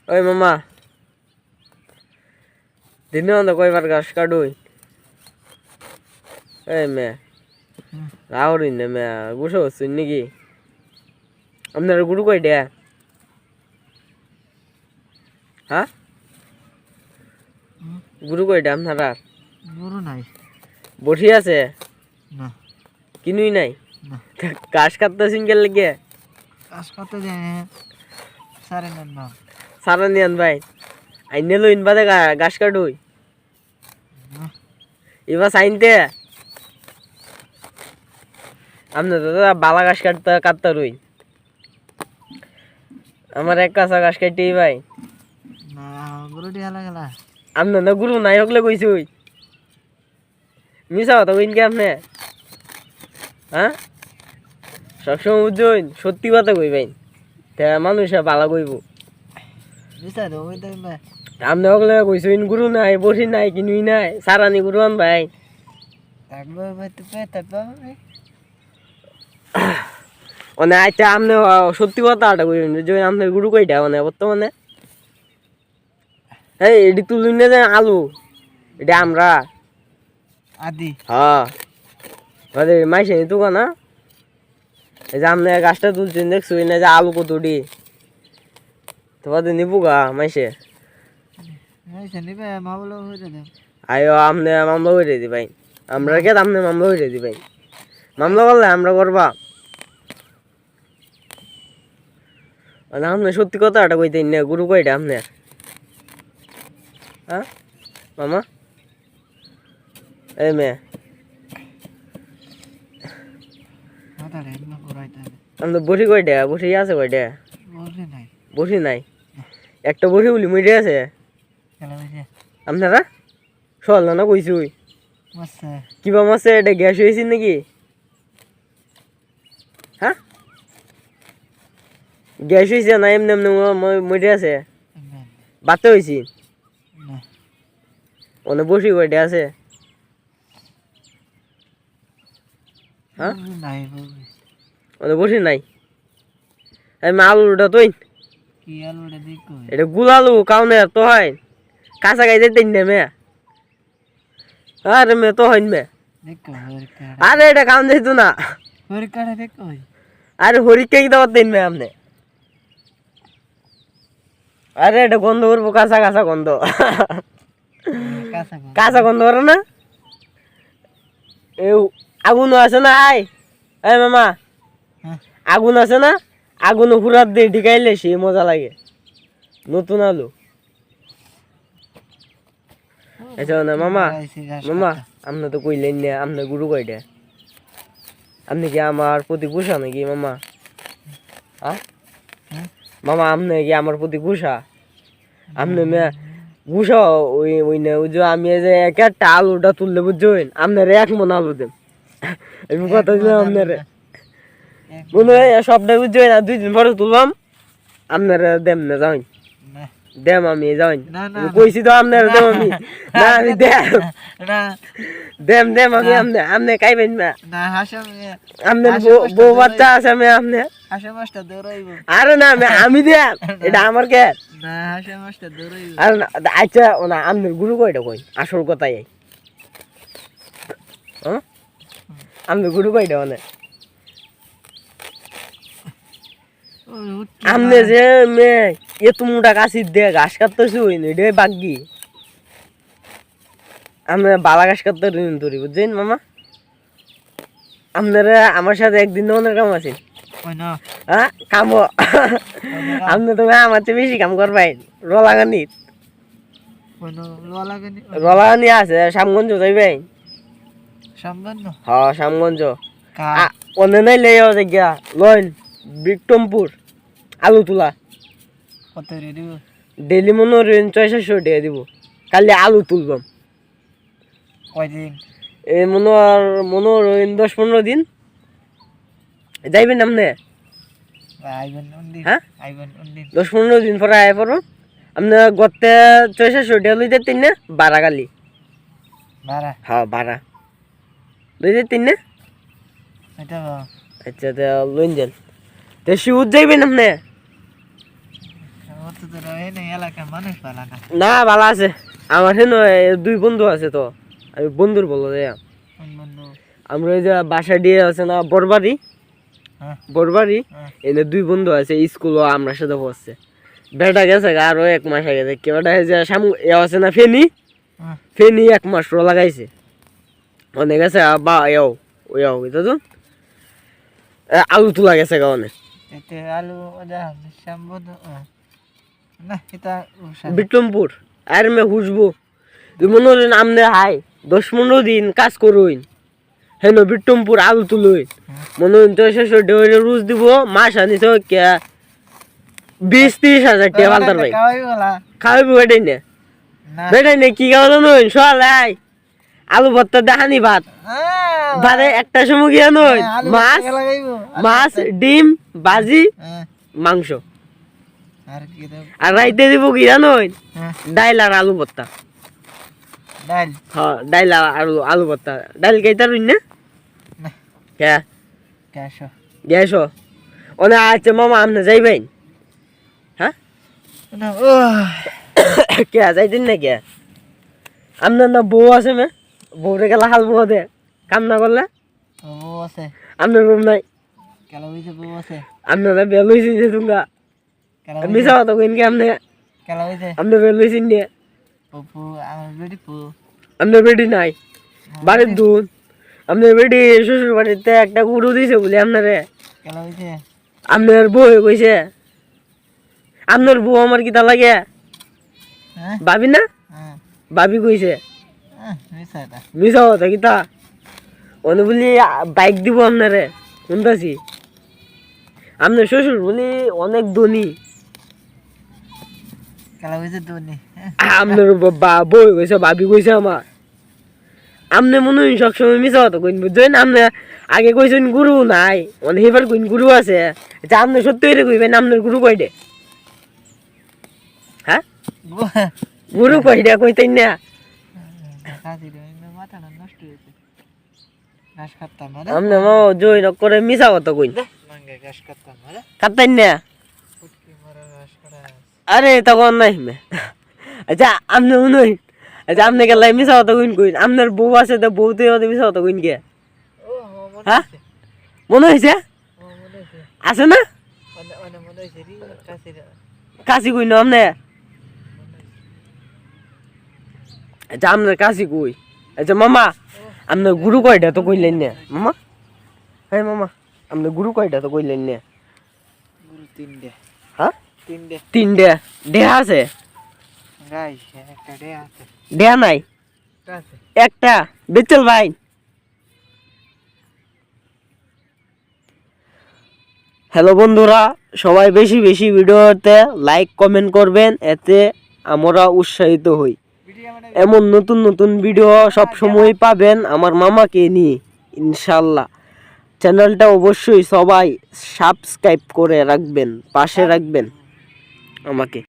ওই মামা দিনে অন্ধ কয়বার ঘাস কাটুই এই মে রাহুরি না মে গুছো হচ্ছেন নাকি আপনার গুরু কয়টা হ্যাঁ গুরু কয়টা আপনারা গরু নাই বসি আছে না কিনুই নাই না ঘাস কাটতে সিঙ্গেল লেগে কাজ করতে যায় সারে নেন না সারা নিয়ান ভাই আইনে লইন বাদে ঘাস কাটুই এবার সাইনতে আপনার দাদা বালা ঘাস কাটতে রুই আমার এক কাঁচা ঘাস কাটি ভাই না গরু দিয়া লাগলা আপনার না গুরু নাই হকলে কইছি ওই মিশা কথা কইন কি আপনি হ্যাঁ সবসময় বুঝছেন সত্যি কথা কই ভাই তা মানুষে বালা কইব বিচার ওই তো আপনি হকলে কইছেন গুরু নাই বসি নাই কিনুই নাই সারানি গুরু আন ভাই থাকবে ভাই তো পেতে পাবে মানে আচ্ছা আপনি সত্যি কথাটা কইবেন যে আপনার গুরু কইটা মানে বর্তমানে এই এটি তুলুন না যে আলু এটা আমরা আদি হ্যাঁ মাইসে তুকা না এই যে আপনি গাছটা তুলছেন দেখছো না যে আলু কতটি তোমাদের নিবু গা মাইসে নিবে মামলা হয়ে দেন আয়ো আপনি মামলা হয়ে দি ভাই আমরা কে আপনি মামলা হয়ে দি ভাই মামলা করলে আমরা করবা আপনি সত্যি কথাটা কইতেন না গুরু কয়টা আপনার হ্যাঁ মামা এই মেয়ে মাথাটা এমন করাইতে আমাদের বসি কয়টা বসি আছে কয়টা বসে নাই বসি নাই একটা বসি বলি মিটে আছে খেলা হয়েছে আপনারা সল না কইছি ওই মাসে কিবা মাসে এটা গ্যাস হয়েছে নাকি হ্যাঁ গ্যাস হয়েছে না এমনি এমনি মিটে আছে বাতে হয়েছি না অনেক বসি কয়টা আছে হ্যাঁ নাই অনেক বসি নাই আমি আলুটা তুই কি আলুটা দেখো এটা গুল আলু কাউনে তো হয় কাঁচা গাইতে তিন মে আরে মে তো হয় মে দেখো আরে এটা কাউন যাইতো না হরিকাটা দেখো আরে হরিকে কি দাবার তিন মে আপনি আরে এটা গন্ধ করবো কাঁচা কাঁচা গন্ধ কাঁচা গন্ধ করে না এ আগুনও আছে না আয় এই মামা আগুন আছে না আগুন হুরাত দিয়ে ঢিকাইলে সে মজা লাগে নতুন আলু আচ্ছা না মামা মামা আপনি তো কইলেন না আপনি গুরু কয়টা আপনি কি আমার প্রতি গুসা নাকি মামা হ্যাঁ মামা আপনি কি আমার প্রতি গুসা আপনি গুসা ওই ওই না ওই যে আমি যে একটা আলুটা তুললে বুঝছেন আপনার এক মন আলু দেন আমি কথা দিলাম আপনার মনে হয় সবটা বুঝছেন আর 2 দিন পরে তুলবাম আপনার দেম না যাই দেম আমি যাই কইছি তো আপনার দেম আমি না আমি দেম দেম আমি আপনি খাইবেন না আপনার বউ বাচ্চা আছে আমি আপনি আরে না আমি দেম এটা আমার কে আরে না আচ্ছা না আপনার গুরু কয়টা কই আসল কথাই হ্যাঁ আপনার গুরু কয়টা মানে আমনে যে মে এত মোটা কাশি দে ঘাস কাটতেছি ওই নে রে বাগি আমরা বালা ঘাস কাটতে ধরি বুঝছেন মামা আপনারা আমার সাথে একদিন ধরনের কাম আছে হ্যাঁ কাম আপনি তো আমার চেয়ে বেশি কাম করবেন রলাগানি রলাগানি আছে শ্যামগঞ্জ যাইবেন হ্যাঁ শ্যামগঞ্জ অন্য নাই লে গিয়া লইন বিক্রমপুর আলু তোলা কত দিব ডেলি মনে হয় 600 টাকা দিব কালি আলু তুলবাম কয়দিন এই মনে হয় 10-15 দিন যাইবেন আপনি হ্যাঁ 10-15 দিন পরে আয় পড়ো আপনি গতে 600 টাকা লইতে তিন না 12 কালি হ্যাঁ 12 লইতে তিন না আচ্ছা লইন যান তো শিউত যাইবেন আপনি তো তোর এই এলাকার মানুষ ভালো না। না ভালো আছে আমার হেন দুই বন্ধু আছে তো আমি বন্ধুর বলো রে কোন বন্ধু? আমরা এই যে বাসা দিয়ে আছে না বরবাড়ি হ্যাঁ বরবাড়ি হ্যাঁ এনে দুই বন্ধু আছে স্কুলও আমরা সাথে পড়ছে বেটা গেছে আরো 1 মাস আগে দেখি বেটা এই যে আছে না ফেনি হ্যাঁ ফেনি 1 মাস রো লাগাইছে অনেক আছে বা ওয়াও এটা তো আলু তোলা গেছে অনেক এতে আলু ওটা শ্যামবন্ধু না এটা বিক্রমপুর আর মে হুসবো তুই মনে হলেন আমনে হাই 10-15 দিন কাজ করুন হেন বিক্রমপুর আলু তুলুই মনে হইন তো শেষ ডেরে রুজ দিব মাস আনিস কে 20-30 হাজার টাকা বালতার ভাই খাওয়াই বলা খাওয়াবি বেটাই না না বেটাই না কি খাওয়ালো নইন সলাই আলু ভর্তা দেখানি ভাত ভাতে একটা সময় গিয়া নই মাছ মাছ ডিম ভাজি মাংস আর কি দাও? আর রাইতে দিব কি জানোই হ্যাঁ ডাইল আর আলু ভর্তা ডাল হ্যাঁ ডাইল আর আলু ভর্তা ডাইল খাইতার না না কে ক্যাশো গেছো ওনে আচ্ছা মামা আপনি যাইবেন হ্যাঁ না ও কে যাইতেন না কে আপনার না বউ আছে মে বউরে গেলা হাল বউ দে কাম না করলে বউ আছে আপনার রুম নাই কেলা হইছে বউ আছে আপনারা বেল হয়েছে যে তোমরা কেলা মিশা কথা কইন কি আপনি কেলা হইছে আপনি বেল হয়েছেন নিয়ে পপু আমার বেডি পু আপনার বেটি নাই বাড়ির দুধ আপনার বেটি শ্বশুর বাড়িতে একটা গরু দিয়েছে বলে আপনারে কেলা হইছে আপনার বউ কইছে আপনার বউ আমার কিতা লাগে হ্যাঁ ভাবি না হ্যাঁ ভাবি কইছে মিছা এটা মিশা কথা কিতা অনে বলি বাইক দিব আপনারে শুনতাছি আপনার শ্বশুর বলি অনেক ধনী কেলা হইছে দুনি আপনার বই কইছে ভাবি কইছে আমার আপনি মনে হয় সবসময় মিশা কথা কইন বুঝছেন আপনি আগে কইছেন গুরু নাই অনেক এবার কইন গুরু আছে আচ্ছা আপনি সত্যি করে কইবেন আপনার গুরু কয়টে হ্যাঁ গুরু কয়টা কইতেন না কাজী রে মাথা নষ্ট হইছে ঘাস কাটতাম না আপনি মা জয় করে মিশা কথা কইন মাঙ্গে ঘাস কাটতাম না কাটেন না ফুটকি মারা ঘাস কাটা আরে তখন নাই মে আচ্ছা আপনি মনে হয় আচ্ছা আপনি গেলাই মিশা কথা কইন কইন আপনার বউ আছে তো বউতে মিশা কথা কইন কে ও মনে হ্যাঁ হইছে মনে হয়েছে ও মনে হইছে আছে না অনে মনে হইছে রি কাছে কাশি কই না আপনি আচ্ছা আপনার কাশি কই আচ্ছা মামা আপনার গুরু কয়টা তো কইলেন না মামা হ্যাঁ মামা আপনার গুরু কয়টা তো কইলেন না গুরু তিনটে হ্যাঁ তিনটে 3টে দেহা আছে গাইস একটা ডে আছে দেহা নাই আছে একটা বেচল ভাই হ্যালো বন্ধুরা সবাই বেশি বেশি ভিডিওতে লাইক কমেন্ট করবেন এতে আমরা উৎসাহিত হই ভিডিও মানে এমন নতুন নতুন ভিডিও সব সময় পাবেন আমার মামাকে নিয়ে ইনশাল্লাহ চ্যানেলটা অবশ্যই সবাই সাবস্ক্রাইব করে রাখবেন পাশে রাখবেন আমাকে